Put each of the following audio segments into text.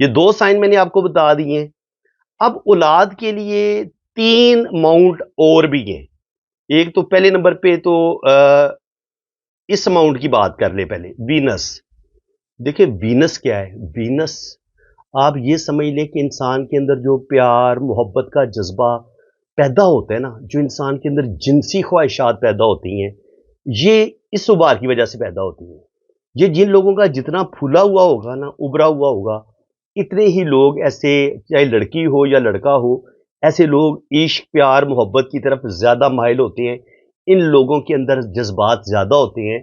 یہ 2 سائن میں نے آپ کو بتا دیے ہیں۔ اب اولاد کے لیے 3 ماؤنٹ اور بھی ہیں۔ ایک تو پہلے نمبر پہ تو اس ماؤنٹ کی بات کر لیں پہلے، وینس۔ دیکھیں وینس کیا ہے؟ وینس آپ یہ سمجھ لیں کہ انسان کے اندر جو پیار محبت کا جذبہ پیدا ہوتا ہے نا، جو انسان کے اندر جنسی خواہشات پیدا ہوتی ہیں، یہ اس ابار کی وجہ سے پیدا ہوتی ہیں۔ یہ جن لوگوں کا جتنا پھولا ہوا ہوگا نا، ابھرا ہوا ہوگا، اتنے ہی لوگ ایسے، چاہے لڑکی ہو یا لڑکا ہو، ایسے لوگ عشق پیار محبت کی طرف زیادہ مائل ہوتے ہیں۔ ان لوگوں کے اندر جذبات زیادہ ہوتے ہیں،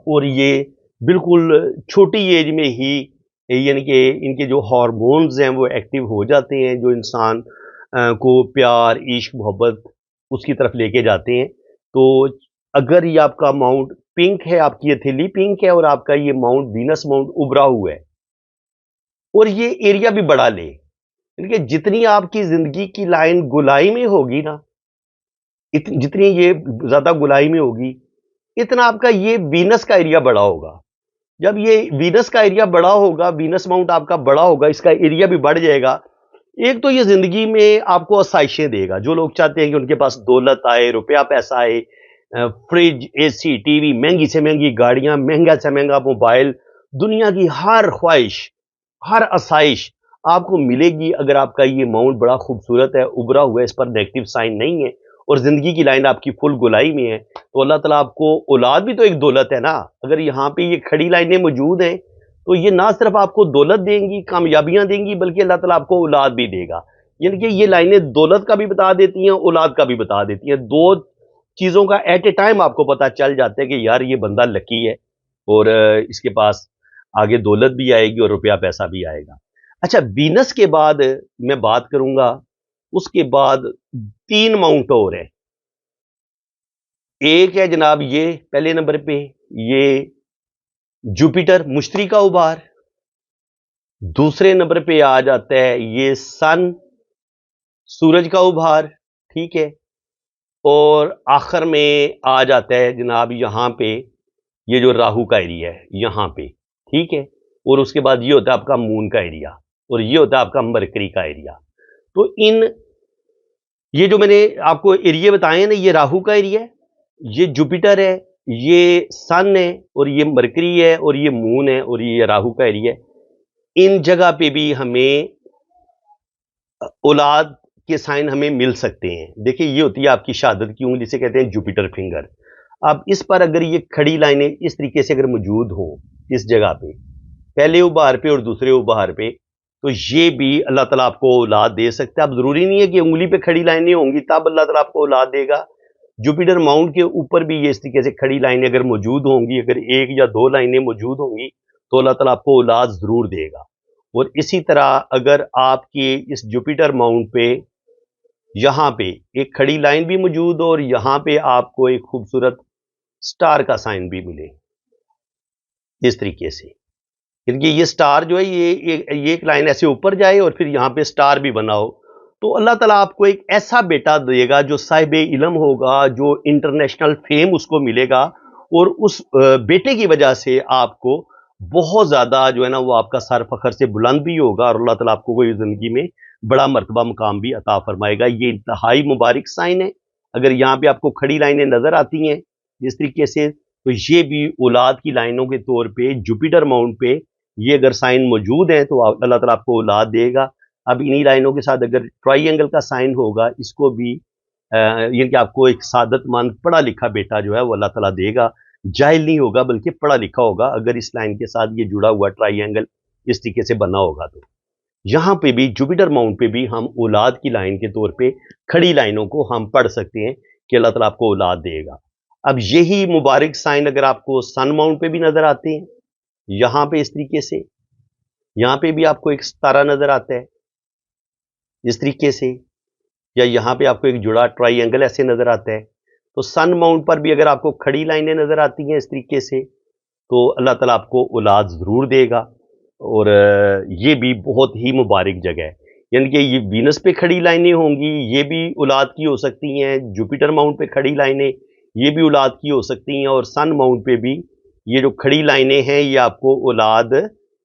اور یہ بالکل چھوٹی ایج میں ہی یعنی کہ ان کے جو ہارمونز ہیں وہ ایکٹیو ہو جاتے ہیں، جو انسان کو پیار عشق محبت اس کی طرف لے کے جاتے ہیں۔ تو اگر یہ آپ کا ماؤنٹ پنک ہے، آپ کی ہتھیلی پنک ہے، اور آپ کا یہ ماؤنٹ وینس ماؤنٹ ابھرا ہوا ہے، اور یہ ایریا بھی بڑا لے، یعنی کہ جتنی آپ کی زندگی کی لائن گلائی میں ہوگی نا، جتنی یہ زیادہ گلائی میں ہوگی، اتنا آپ کا یہ وینس کا ایریا بڑا ہوگا۔ جب یہ وینس کا ایریا بڑا ہوگا، وینس ماؤنٹ آپ کا بڑا ہوگا، اس کا ایریا بھی بڑھ جائے گا۔ ایک تو یہ زندگی میں آپ کو آسائشیں دے گا۔ جو لوگ چاہتے ہیں کہ ان کے پاس دولت آئے، روپیہ پیسہ آئے، فریج، اے سی، ٹی وی، مہنگی سے مہنگی گاڑیاں، مہنگا سے مہنگا موبائل، دنیا کی ہر خواہش، ہر آسائش آپ کو ملے گی اگر آپ کا یہ ماؤنٹ بڑا خوبصورت ہے، ابھرا ہوا ہے، اس پر نیگیٹو سائن نہیں ہے، اور زندگی کی لائن آپ کی فل گلائی میں ہے۔ تو اللہ تعالیٰ آپ کو اولاد بھی تو ایک دولت ہے نا۔ اگر یہاں پہ یہ کھڑی لائنیں موجود ہیں تو یہ نہ صرف آپ کو دولت دیں گی، کامیابیاں دیں گی، بلکہ اللہ تعالیٰ آپ کو اولاد بھی دے گا۔ یعنی کہ یہ لائنیں دولت کا بھی بتا دیتی ہیں، اولاد کا بھی بتا دیتی ہیں۔ 2 چیزوں کا ایٹ اے ٹائم آپ کو پتا چل جاتا ہے کہ یار یہ بندہ لکی ہے، اور اس کے پاس آگے دولت بھی آئے گی اور روپیہ پیسہ بھی آئے گا۔ اچھا، وینس کے بعد میں بات کروں گا، اس کے بعد 3 ماؤنٹ اور ہیں۔ ایک ہے جناب یہ پہلے نمبر پہ، یہ جوپیٹر مشتری کا ابھار۔ دوسرے نمبر پہ آ جاتا ہے یہ سن سورج کا ابھار، ٹھیک ہے۔ اور آخر میں آ جاتا ہے جناب یہاں پہ یہ جو راہو کا ایریا ہے یہاں پہ، ٹھیک ہے۔ اور اس کے بعد یہ ہوتا ہے آپ کا مون کا ایریا، اور یہ ہوتا ہے آپ کا مرکری کا ایریا۔ تو یہ جو میں نے آپ کو ایریا بتائے ہیں نا، یہ راہو کا ایریا ہے، یہ جوپیٹر ہے، یہ سن ہے، اور یہ مرکری ہے، اور یہ مون ہے، اور یہ راہو کا ایریا ہے۔ ان جگہ پہ بھی ہمیں اولاد کے سائن ہمیں مل سکتے ہیں۔ دیکھیں یہ ہوتی ہے آپ کی شہادت کی انگلی، جسے کہتے ہیں جوپیٹر فنگر۔ اب اس پر اگر یہ کھڑی لائنیں اس طریقے سے اگر موجود ہوں اس جگہ پہ، پہلے ابھار پہ اور دوسرے ابھار پہ، تو یہ بھی اللہ تعالیٰ آپ کو اولاد دے سکتا ہے۔ اب ضروری نہیں ہے کہ انگلی پہ کھڑی لائنیں ہوں گی تب اللہ تعالیٰ آپ کو اولاد دے گا۔ جوپیٹر ماؤنٹ کے اوپر بھی یہ اس طریقے سے کھڑی لائنیں اگر موجود ہوں گی، اگر 1 یا 2 لائنیں موجود ہوں گی، تو اللہ تعالیٰ آپ کو اولاد ضرور دے گا۔ اور اسی طرح اگر آپ کے اس جوپیٹر ماؤنٹ پہ یہاں پہ ایک کھڑی لائن بھی موجود ہو، اور یہاں پہ آپ کو ایک خوبصورت سٹار کا سائن بھی ملے اس طریقے سے، کیونکہ یہ سٹار جو ہے یہ ایک لائن ایسے اوپر جائے اور پھر یہاں پہ سٹار بھی بنا ہو، تو اللہ تعالیٰ آپ کو ایک ایسا بیٹا دے گا جو صاحب علم ہوگا، جو انٹرنیشنل فیم اس کو ملے گا، اور اس بیٹے کی وجہ سے آپ کو بہت زیادہ جو ہے نا وہ آپ کا سر فخر سے بلند بھی ہوگا، اور اللہ تعالیٰ آپ کو کوئی زندگی میں بڑا مرتبہ مقام بھی عطا فرمائے گا۔ یہ انتہائی مبارک سائن ہے۔ اگر یہاں پہ آپ کو کھڑی لائنیں نظر آتی ہیں جس طریقے سے، تو یہ بھی اولاد کی لائنوں کے طور پہ جوپیٹر ماؤنٹ پہ یہ اگر سائن موجود ہیں تو اللہ تعالیٰ آپ کو اولاد دے گا۔ اب انہی لائنوں کے ساتھ اگر ٹرائی اینگل کا سائن ہوگا، اس کو بھی یعنی کہ آپ کو ایک سعادت مند پڑھا لکھا بیٹا جو ہے وہ اللہ تعالیٰ دے گا۔ جاہل نہیں ہوگا بلکہ پڑھا لکھا ہوگا، اگر اس لائن کے ساتھ یہ جڑا ہوا ٹرائی اینگل اس طریقے سے بنا ہوگا۔ تو یہاں پہ بھی جوپیٹر ماؤنٹ پہ بھی ہم اولاد کی لائن کے طور پہ کھڑی لائنوں کو ہم پڑھ سکتے ہیں کہ اللہ تعالیٰ آپ کو اولاد دے گا۔ اب یہی مبارک سائن اگر آپ کو سن ماؤنٹ پہ بھی نظر آتے ہیں، یہاں پہ اس طریقے سے، یہاں پہ بھی آپ کو ایک ستارہ نظر آتا ہے اس طریقے سے، یا یہاں پہ آپ کو ایک جڑا ٹرائی اینگل ایسے نظر آتا ہے، تو سن ماؤنٹ پر بھی اگر آپ کو کھڑی لائنیں نظر آتی ہیں اس طریقے سے، تو اللہ تعالیٰ آپ کو اولاد ضرور دے گا۔ اور یہ بھی بہت ہی مبارک جگہ ہے، یعنی کہ یہ وینس پہ کھڑی لائنیں ہوں گی، یہ بھی اولاد کی ہو سکتی ہیں۔ جوپیٹر ماؤنٹ پہ کھڑی لائنیں یہ بھی اولاد کی ہو سکتی ہیں، اور سن ماؤنٹ پہ بھی یہ جو کھڑی لائنیں ہیں یہ آپ کو اولاد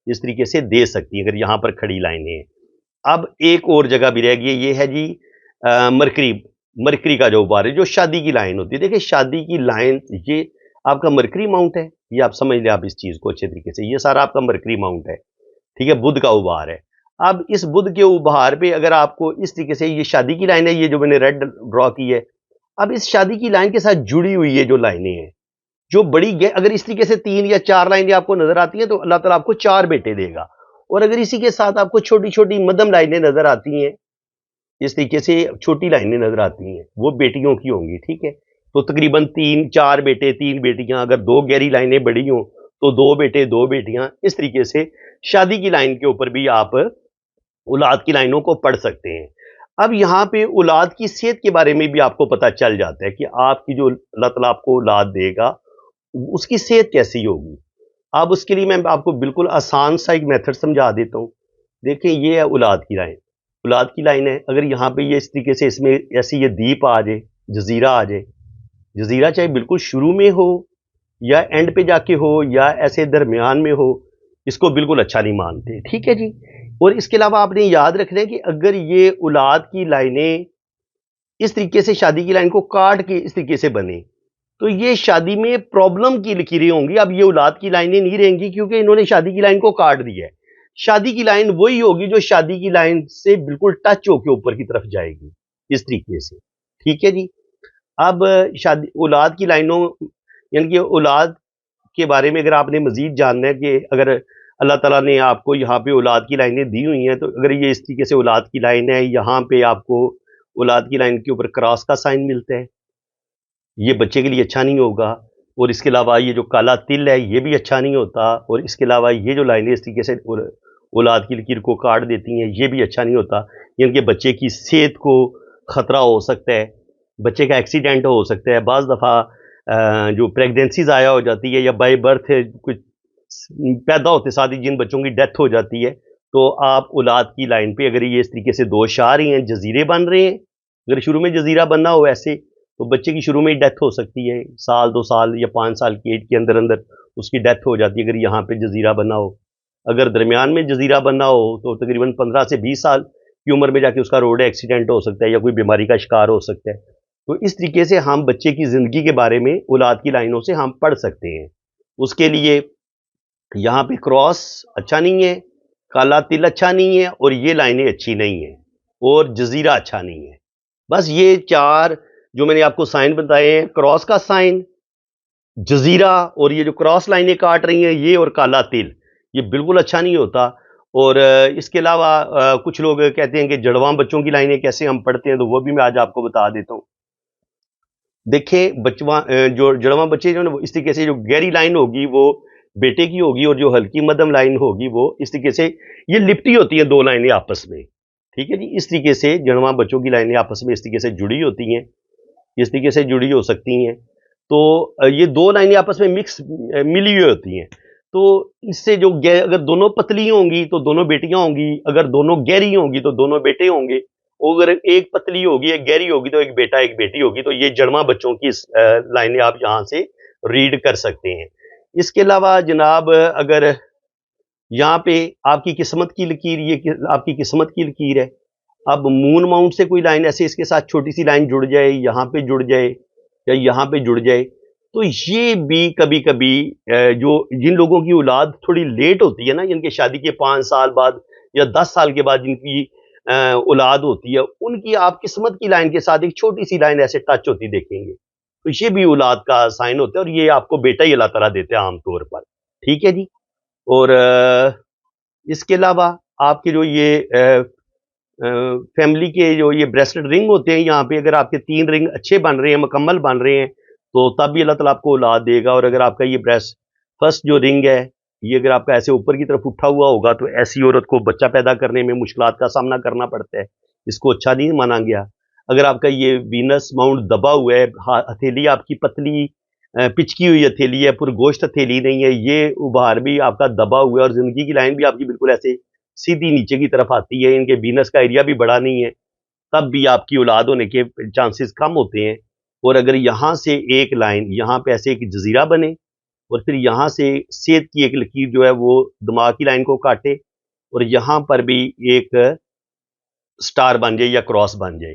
اس طریقے سے دے سکتی ہیں اگر یہاں پر کھڑی لائنیں ہیں۔ اب ایک اور جگہ بھی رہ گئی، یہ ہے جی مرکری کا جو غبار ہے، جو شادی کی لائن ہوتی ہے۔ دیکھیں شادی کی لائن یہ آپ کا مرکری ماؤنٹ ہے، یہ آپ سمجھ لیں آپ اس چیز کو اچھے طریقے سے، یہ سارا آپ کا مرکری ماؤنٹ ہے، ٹھیک ہے، بدھ کا غبار ہے۔ اب اس بدھ کے غبار پہ اگر آپ کو اس طریقے سے یہ شادی کی لائن ہے، یہ جو میں نے ریڈ ڈرا کی ہے، اب اس شادی کی لائن کے ساتھ جڑی ہوئی یہ جو لائنیں ہیں، جو بڑی اگر اس طریقے سے 3 یا 4 لائنیں آپ کو نظر آتی ہیں تو اللہ تعالیٰ آپ کو 4 بیٹے دے گا، اور اگر اسی کے ساتھ آپ کو چھوٹی چھوٹی مدھم لائنیں نظر آتی ہیں، اس طریقے سے چھوٹی لائنیں نظر آتی ہیں، وہ بیٹیوں کی ہوں گی، ٹھیک ہے، تو تقریباً 4 بیٹے 3 بیٹیاں، اگر 2 گہری لائنیں بڑی ہوں تو 2 بیٹے 2 بیٹیاں، اس طریقے سے شادی کی لائن کے اوپر بھی آپ اولاد کی لائنوں کو پڑھ سکتے ہیں۔ اب یہاں پہ اولاد کی صحت کے بارے میں بھی آپ کو پتہ چل جاتا ہے کہ آپ کی جو اللہ تعالیٰ آپ کو اولاد دے گا اس کی صحت کیسی ہوگی۔ اب اس کے لیے میں آپ کو بالکل آسان سا ایک میتھڈ سمجھا دیتا ہوں۔ دیکھیں یہ ہے اولاد کی لائن، اولاد کی لائن ہے، اگر یہاں پہ یہ اس طریقے سے اس میں ایسی یہ دیپ آ جائے، جزیرہ آ جائے، جزیرہ چاہے بالکل شروع میں ہو یا اینڈ پہ جا کے ہو یا ایسے درمیان میں ہو، اس کو بالکل اچھا نہیں مانتے، ٹھیک ہے جی۔ اور اس کے علاوہ آپ نے یاد رکھنا ہے کہ اگر یہ اولاد کی لائنیں اس طریقے سے شادی کی لائن کو کاٹ کے اس طریقے سے بنے تو یہ شادی میں پرابلم کی لکیریں ہوں گی۔ اب یہ اولاد کی لائنیں نہیں رہیں گی کیونکہ انہوں نے شادی کی لائن کو کاٹ دیا ہے۔ شادی کی لائن وہی ہوگی جو شادی کی لائن سے بالکل ٹچ ہو کے اوپر کی طرف جائے گی، اس طریقے سے، ٹھیک ہے جی۔ اب شادی اولاد کی لائنوں یعنی کہ اولاد کے بارے میں اگر آپ نے مزید جاننا ہے کہ اگر اللہ تعالیٰ نے آپ کو یہاں پہ اولاد کی لائنیں دی ہوئی ہیں تو اگر یہ اس طریقے سے اولاد کی لائن ہے، یہاں پہ آپ کو اولاد کی لائن کے اوپر کراس کا سائن ملتا ہے، یہ بچے کے لیے اچھا نہیں ہوگا۔ اور اس کے علاوہ یہ جو کالا تل ہے یہ بھی اچھا نہیں ہوتا، اور اس کے علاوہ یہ جو لائنیں اس طریقے سے اولاد کی لکیر کو کاٹ دیتی ہیں یہ بھی اچھا نہیں ہوتا، یعنی کہ بچے کی صحت کو خطرہ ہو سکتا ہے، بچے کا ایکسیڈنٹ ہو سکتا ہے، بعض دفعہ جو پریگنینسی ضائع ہو جاتی ہے یا بائی برتھ کچھ پیدا ہوتے ساتھ ہی جن بچوں کی ڈیتھ ہو جاتی ہے، تو آپ اولاد کی لائن پہ اگر یہ اس طریقے سے دوش آ رہی ہیں، جزیرے بن رہے ہیں، اگر شروع میں جزیرہ بننا ہو ایسے تو بچے کی شروع میں ہی ڈیتھ ہو سکتی ہے، 2 سال یا 5 سال کی ایج کے اندر اندر اس کی ڈیتھ ہو جاتی ہے اگر یہاں پہ جزیرہ بننا ہو۔ اگر درمیان میں جزیرہ بننا ہو تو تقریباً 15 سے 20 سال کی عمر میں جا کے اس کا روڈ ایکسیڈنٹ ہو سکتا ہے یا کوئی بیماری کا شکار ہو سکتا ہے۔ تو اس طریقے سے ہم بچے کی زندگی کے بارے میں اولاد کی لائنوں سے ہم پڑھ سکتے ہیں۔ اس کے لیے یہاں پہ کراس اچھا نہیں ہے، کالا تل اچھا نہیں ہے، اور یہ لائنیں اچھی نہیں ہیں، اور جزیرہ اچھا نہیں ہے۔ بس یہ 4 جو میں نے آپ کو سائن بتائے ہیں، کراس کا سائن، جزیرہ، اور یہ جو کراس لائنیں کاٹ رہی ہیں یہ، اور کالا تل، یہ بالکل اچھا نہیں ہوتا۔ اور اس کے علاوہ کچھ لوگ کہتے ہیں کہ جڑواں بچوں کی لائنیں کیسے ہم پڑھتے ہیں، تو وہ بھی میں آج آپ کو بتا دیتا ہوں۔ دیکھیں جو جڑواں بچے جو اس طریقے سے جو گہری لائن ہوگی وہ بیٹے کی ہوگی، اور جو ہلکی مدھم لائن ہوگی وہ اس طریقے سے یہ لپٹی ہوتی ہیں 2 لائنیں آپس میں، ٹھیک ہے جی۔ اس طریقے سے جڑواں بچوں کی لائنیں آپس میں اس طریقے سے جڑی ہوتی ہیں، اس طریقے سے جڑی ہو سکتی ہیں۔ تو یہ 2 لائنیں آپس میں ملی ہوئی ہوتی ہیں، تو اس سے جو اگر دونوں پتلی ہوں گی تو دونوں بیٹیاں ہوں گی، اگر دونوں گہری ہوں گی تو دونوں بیٹے ہوں گے، اور اگر ایک پتلی ہوگی ایک گہری ہوگی تو ایک بیٹا ایک بیٹی ہوگی۔ تو یہ جڑواں بچوں کی لائنیں آپ یہاں سے ریڈ کر سکتے ہیں۔ اس کے علاوہ جناب اگر یہاں پہ آپ کی قسمت کی لکیر، یہ آپ کی قسمت کی لکیر ہے، اب مون ماؤنٹ سے کوئی لائن ایسے اس کے ساتھ چھوٹی سی لائن جڑ جائے، یہاں پہ جڑ جائے یا یہاں پہ جڑ جائے، تو یہ بھی کبھی کبھی جو جن لوگوں کی اولاد تھوڑی لیٹ ہوتی ہے نا، جن کے شادی کے 5 سال بعد یا 10 سال کے بعد جن کی اولاد ہوتی ہے، ان کی آپ قسمت کی لائن کے ساتھ ایک چھوٹی سی لائن ایسے ٹچ ہوتی دیکھیں گے، تو یہ بھی اولاد کا سائن ہوتا ہے، اور یہ آپ کو بیٹا ہی اللہ تعالیٰ دیتے ہیں عام طور پر، ٹھیک ہے جی۔ اور اس کے علاوہ آپ کے جو یہ فیملی کے جو یہ بریسلٹ رنگ ہوتے ہیں، یہاں پہ اگر آپ کے 3 رنگ اچھے بن رہے ہیں، مکمل بن رہے ہیں، تو تب بھی اللہ تعالیٰ آپ کو اولاد دے گا۔ اور اگر آپ کا یہ فرسٹ جو رنگ ہے یہ اگر آپ کا ایسے اوپر کی طرف اٹھا ہوا ہوگا تو ایسی عورت کو بچہ پیدا کرنے میں مشکلات کا سامنا کرنا پڑتا ہے، اس کو اچھا نہیں مانا گیا۔ اگر آپ کا یہ وینس ماؤنٹ دبا ہوا ہے، ہتھیلی آپ کی پتلی پچکی ہوئی ہتھیلی ہے، پرگوشت ہتھیلی نہیں ہے، یہ ابھار بھی آپ کا دبا ہوا ہے، اور زندگی کی لائن بھی آپ کی بالکل ایسے سیدھی نیچے کی طرف آتی ہے، ان کے وینس کا ایریا بھی بڑا نہیں ہے، تب بھی آپ کی اولاد ہونے کے چانسز کم ہوتے ہیں۔ اور اگر یہاں سے ایک لائن یہاں پہ ایسے ایک جزیرہ بنے اور پھر یہاں سے سیدھ کی ایک لکیر جو ہے وہ دماغ کی لائن کو کاٹے اور یہاں پر بھی ایک سٹار بن جائے یا کراس بن جائے،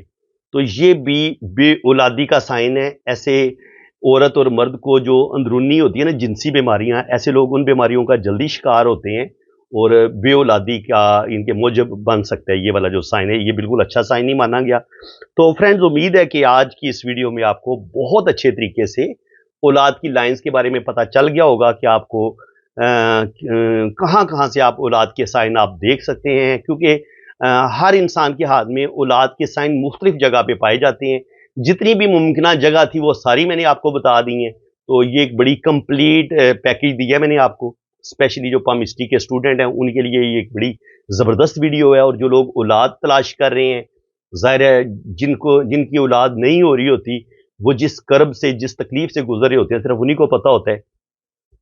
تو یہ بھی بے اولادی کا سائن ہے۔ ایسے عورت اور مرد کو جو اندرونی ہوتی ہے نا جنسی بیماریاں، ایسے لوگ ان بیماریوں کا جلدی شکار ہوتے ہیں اور بے اولادی کا ان کے موجب بن سکتا ہے۔ یہ والا جو سائن ہے یہ بالکل اچھا سائن نہیں مانا گیا۔ تو فرینڈز، امید ہے کہ آج کی اس ویڈیو میں آپ کو بہت اچھے طریقے سے اولاد کی لائنز کے بارے میں پتہ چل گیا ہوگا کہ آپ کو کہاں کہاں سے آپ اولاد کے سائن آپ دیکھ سکتے ہیں، کیونکہ ہر انسان کے ہاتھ میں اولاد کے سائن مختلف جگہ پہ پائے جاتے ہیں۔ جتنی بھی ممکنہ جگہ تھی وہ ساری میں نے آپ کو بتا دی ہیں، تو یہ ایک بڑی کمپلیٹ پیکیج دیا ہے میں نے آپ کو، اسپیشلی جو پامسٹری کے اسٹوڈنٹ ہیں ان کے لیے یہ ایک بڑی زبردست ویڈیو ہے۔ اور جو لوگ اولاد تلاش کر رہے ہیں، ظاہر ہے جن کی اولاد نہیں ہو رہی ہوتی، وہ جس کرب سے جس تکلیف سے گزر رہے ہوتے ہیں صرف انہی کو پتہ ہوتا ہے،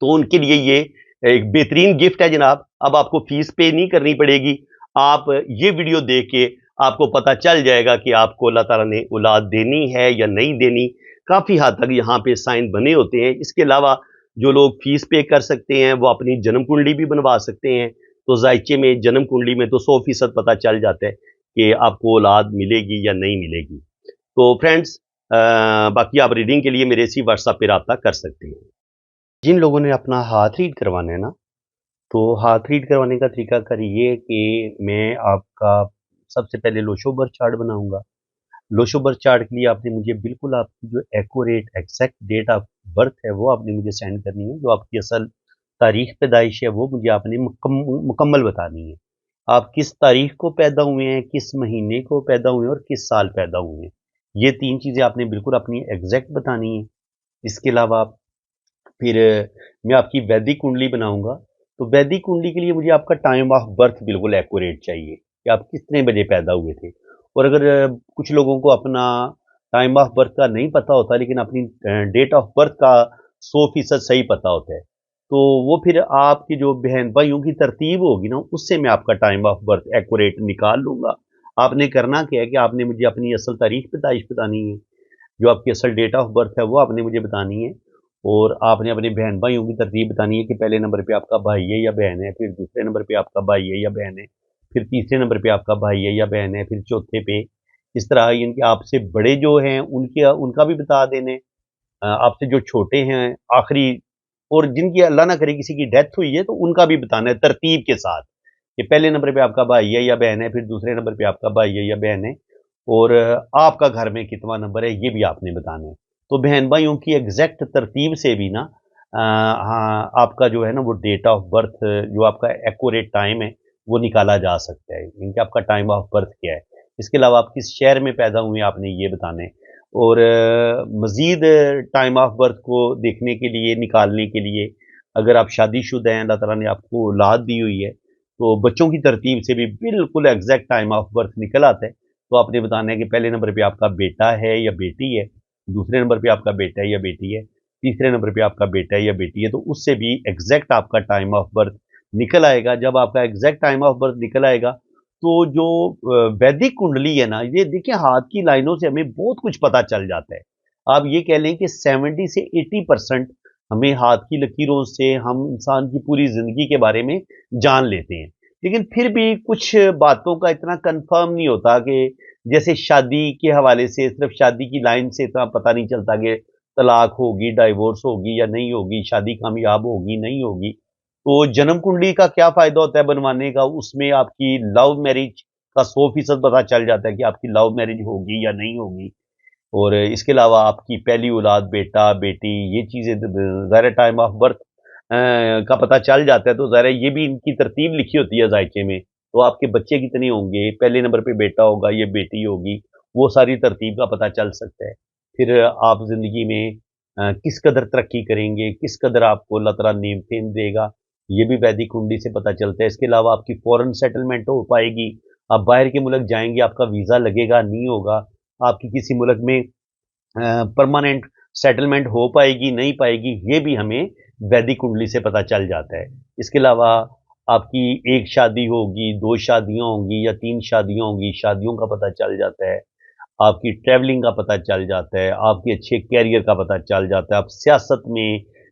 تو ان کے لیے یہ ایک بہترین گفٹ ہے جناب۔ اب آپ کو فیس پے نہیں کرنی پڑے گی، آپ یہ ویڈیو دیکھ کے آپ کو پتہ چل جائے گا کہ آپ کو اللہ تعالیٰ نے اولاد دینی ہے یا نہیں دینی۔ کافی حد تک یہاں پہ سائن بنے ہوتے ہیں۔ اس کے علاوہ جو لوگ فیس پے کر سکتے ہیں وہ اپنی جنم کنڈلی بھی بنوا سکتے ہیں، تو ذائچے میں جنم کنڈلی میں تو 100% پتہ چل جاتا ہے کہ آپ کو اولاد ملے گی یا نہیں ملے گی۔ تو فرینڈز، باقی آپ ریڈنگ کے لیے میرے اسی واٹس ایپ پہ رابطہ کر سکتے ہیں۔ جن لوگوں نے اپنا ہاتھ ریڈ کروانا ہے نا، تو ہاتھ ریڈ کروانے کا طریقہ کار یہ ہے کہ میں آپ کا سب سے پہلے لوشو برتھ چارٹ بناؤں گا۔ لوشو برتھ چارٹ کے لیے آپ نے مجھے بالکل آپ کی جو accurate exact date of birth ہے وہ آپ نے مجھے سینڈ کرنی ہے۔ جو آپ کی اصل تاریخ پیدائش ہے وہ مجھے آپ نے مکمل بتانی ہے۔ آپ کس تاریخ کو پیدا ہوئے ہیں، کس مہینے کو پیدا ہوئے ہیں اور کس سال پیدا ہوئے ہیں، یہ 3 چیزیں آپ نے بالکل اپنی ایگزیکٹ بتانی ہیں۔ اس کے علاوہ پھر میں آپ کی ویدک کنڈلی بناؤں گا، تو ویدک کنڈلی کے لیے مجھے آپ کا ٹائم آف برتھ بالکل ایکوریٹ چاہیے کہ آپ کتنے بجے پیدا ہوئے تھے۔ اور اگر کچھ لوگوں کو اپنا ٹائم آف برتھ کا نہیں پتہ ہوتا لیکن اپنی ڈیٹ آف برتھ کا 100% صحیح پتہ ہوتا ہے، تو وہ پھر آپ کی جو بہن بھائیوں کی ترتیب ہوگی نا، اس سے میں آپ کا ٹائم آف برتھ ایکوریٹ نکال لوں گا۔ آپ نے کرنا کیا ہے کہ آپ نے مجھے اپنی اصل تاریخ پیدائش بتانی ہے، جو آپ کی اصل ڈیٹ آف برتھ ہے وہ آپ نے مجھے بتانی ہے، اور آپ نے اپنے بہن بھائیوں کی ترتیب بتانی ہے کہ پہلے نمبر پہ آپ کا بھائی ہے یا بہن ہے، پھر دوسرے نمبر پہ آپ کا بھائی ہے یا بہن ہے، پھر تیسرے نمبر پہ آپ کا بھائی ہے یا بہن ہے، پھر چوتھے پہ اس طرح ان کے آپ سے بڑے جو ہیں ان کا بھی بتا دینے، آپ سے جو چھوٹے ہیں آخری، اور جن کی اللہ نہ کرے کسی کی ڈیتھ ہوئی ہے تو ان کا بھی بتانا ہے ترتیب کے ساتھ کہ پہلے نمبر پہ آپ کا بھائی ہے یا بہن ہے، پھر دوسرے نمبر پہ آپ کا بھائی ہے یا بہن ہے، اور آپ کا گھر میں کتنا نمبر ہے یہ بھی آپ نے بتانا ہے۔ تو بہن بھائیوں کی ایگزیکٹ ترتیب سے بھی نا ہاں آپ کا جو ہے نا وہ ڈیٹ آف برتھ جو آپ کا ایکوریٹ ٹائم ہے وہ نکالا جا سکتا ہے، ان کے آپ کا ٹائم آف برتھ کیا ہے۔ اس کے علاوہ آپ کس شہر میں پیدا ہوئے آپ نے یہ بتانا ہے، اور مزید ٹائم آف برتھ کو دیکھنے کے لیے نکالنے کے لیے اگر آپ شادی شدہ ہیں، اللہ تعالیٰ نے آپ کو اولاد دی ہوئی ہے، تو بچوں کی ترتیب سے بھی بالکل ایگزیکٹ ٹائم آف برتھ نکل آتا ہے۔ تو آپ نے بتانا ہے کہ پہلے نمبر پہ آپ کا بیٹا ہے یا بیٹی ہے، دوسرے نمبر پہ آپ کا بیٹا ہے یا بیٹی ہے، تیسرے نمبر پہ آپ کا بیٹا ہے یا بیٹی ہے، تو اس سے بھی ایگزیکٹ آپ کا ٹائم آف برتھ نکل آئے گا۔ جب آپ کا ایگزیکٹ ٹائم آف برتھ نکل آئے گا تو جو ویدک کنڈلی ہے نا، یہ دیکھیں ہاتھ کی لائنوں سے ہمیں بہت کچھ پتا چل جاتا ہے۔ آپ یہ کہہ لیں کہ 70 سے 80% ہمیں ہاتھ کی لکیروں سے ہم انسان کی پوری زندگی کے بارے میں جان لیتے ہیں، لیکن پھر بھی کچھ باتوں کا اتنا کنفرم نہیں ہوتا کہ جیسے شادی کے حوالے سے صرف شادی کی لائن سے اتنا پتہ نہیں چلتا کہ طلاق ہوگی، ڈائیورس ہوگی یا نہیں ہوگی، شادی کامیاب ہوگی نہیں ہوگی۔ تو جنم کنڈلی کا کیا فائدہ ہوتا ہے بنوانے کا؟ اس میں آپ کی لو میرج کا 100% پتہ چل جاتا ہے کہ آپ کی لو میرج ہوگی یا نہیں ہوگی، اور اس کے علاوہ آپ کی پہلی اولاد بیٹا بیٹی یہ چیزیں ظاہر ٹائم آف برتھ کا پتہ چل جاتا ہے، تو ظاہر یہ بھی ان کی ترتیب لکھی ہوتی ہے ذائچے میں، تو آپ کے بچے کتنے ہوں گے، پہلے نمبر پہ بیٹا ہوگا یا بیٹی ہوگی، وہ ساری ترتیب کا پتہ چل سکتا ہے۔ پھر آپ زندگی میں کس قدر ترقی کریں گے، کس قدر آپ کو اللہ تعالیٰ نعمتیں دے گا، یہ بھی ویدک کنڈلی سے پتہ چلتا ہے۔ اس کے علاوہ آپ کی فورن سیٹلمنٹ ہو پائے گی، آپ باہر کے ملک جائیں گے آپ کا ویزا لگے گا نہیں ہوگا، آپ کی کسی ملک میں پرماننٹ سیٹلمنٹ ہو پائے گی نہیں پائے گی، یہ بھی ہمیں ویدک کنڈلی سے پتہ چل جاتا ہے۔ اس کے علاوہ آپ کی ایک شادی ہوگی، 2 شادیاں ہوں گی یا 3 شادیاں ہوں گی، شادیوں کا پتہ چل جاتا ہے، آپ کی ٹریولنگ کا پتہ چل جاتا ہے، آپ کے اچھے کیریئر کا پتہ چل جاتا ہے، آپ سیاست میں